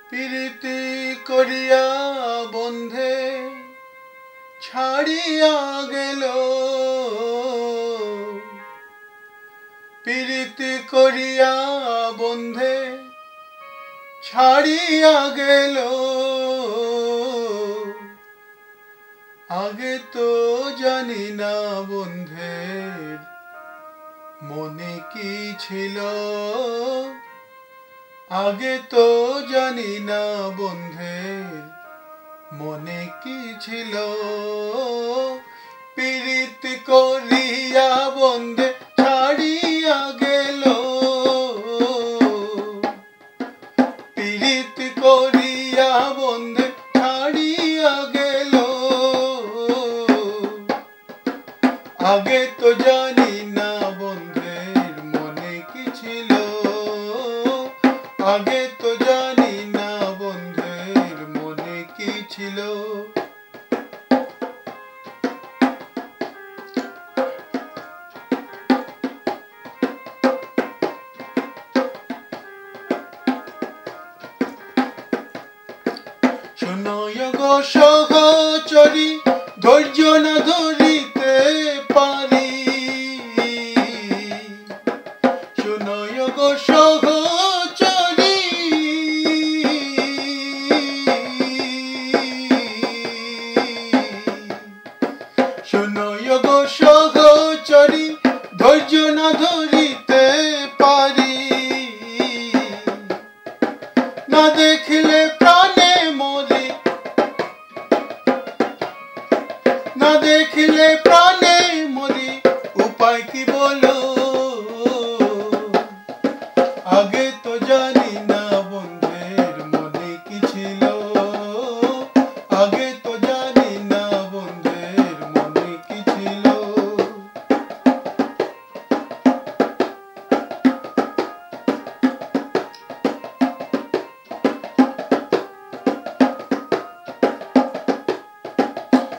প্রীতি করিয়া বন্ধে ছাড়িয়া গেল, প্রীতি করিয়া বন্ধে ছাড়িয়া গেল। আগে তো জানি না বন্ধের মনে কি ছিল, আগে তো জানি না বন্ধের মনে কি ছিল। প্রীতি করিয়া বন্ধে ছাড়িয়া গেল, প্রীতি করিয়া বন্ধে ছাড়িয়া গেল। আগে তো জানি না বন্ধের মনে কি ছিল, আগে তো জানি না বন্ধের মনে কি ছিল। শোনো গো সহচরী, ধৈর্য না ধরিতে পারি। শোনো গো সহচরী, শোনো গো সহচরী, ধৈর্য না ধরিতে পারি। না দেখিলে প্রাণে মরি, না দেখিলে প্রাণে মরি, উপায় কি বলো। আগে তো জানি না বন্ধের মনে কি ছিল, আগে তো জানি না বন্ধের মনে কি ছিল।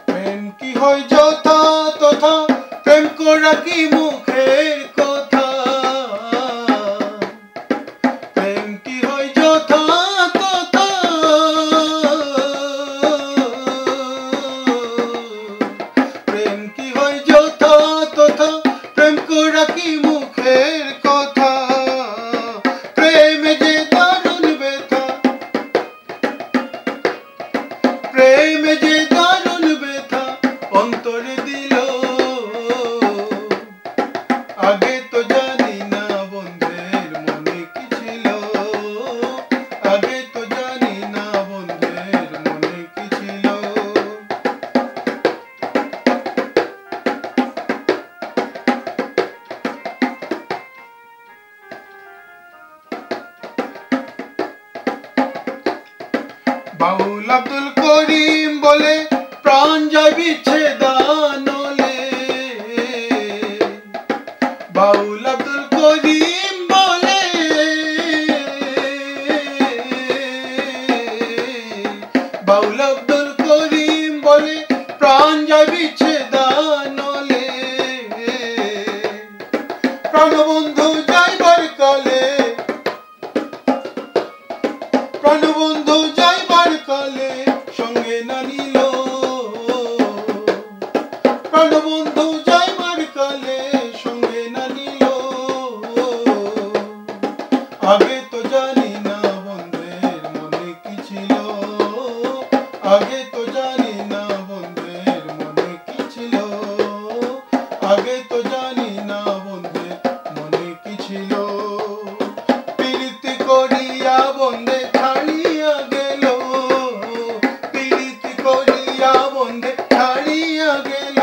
প্রেম কি হয় যথা তথা, প্রেম করা কি মুখের কথা। প্রেম কি হয় যথা তথা, প্রেম কি হয় যথা তথা, প্রেম করা কি মুখের কথা। প্রেমে যে দারুণ ব্যথা, প্রেমে যে দারুণ ব্যথা অন্তরে দিল। আগে তো জানি না বন্ধের মনে কি ছিল, আগে তো জানি না বন্ধের মনে কি ছিল। বাউল আব্দুল করিম বলে প্রাণ যায় বিচ্ছেদানলে। বাউল আব্দুল করিম বলে, বাউল আব্দুল করিম বলে প্রাণ যায় বিচ্ছেদানলে। প্রাণবন্ধু যাইবার কালে, প্রাণবন্ধু যাইবার কালে সঙ্গে না নিল। প্রাণবন্ধু যাইবার কালে সঙ্গে না নিল। আগে তো জানি না বন্ধের মনে কি ছিল, আগে তো জানি না বন্ধের মনে কি ছিল, আগে তো জানি না বন্ধের মনে কি ছিল। প্রীতি করিয়া বন্ধে ছাড়িয়া গেল, প্রীতি করিয়া বন্ধে ছাড়িয়া গেল,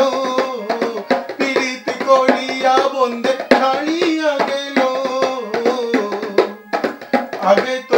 প্রীতি করিয়া বন্ধে ছাড়িয়া গেল। আগে তো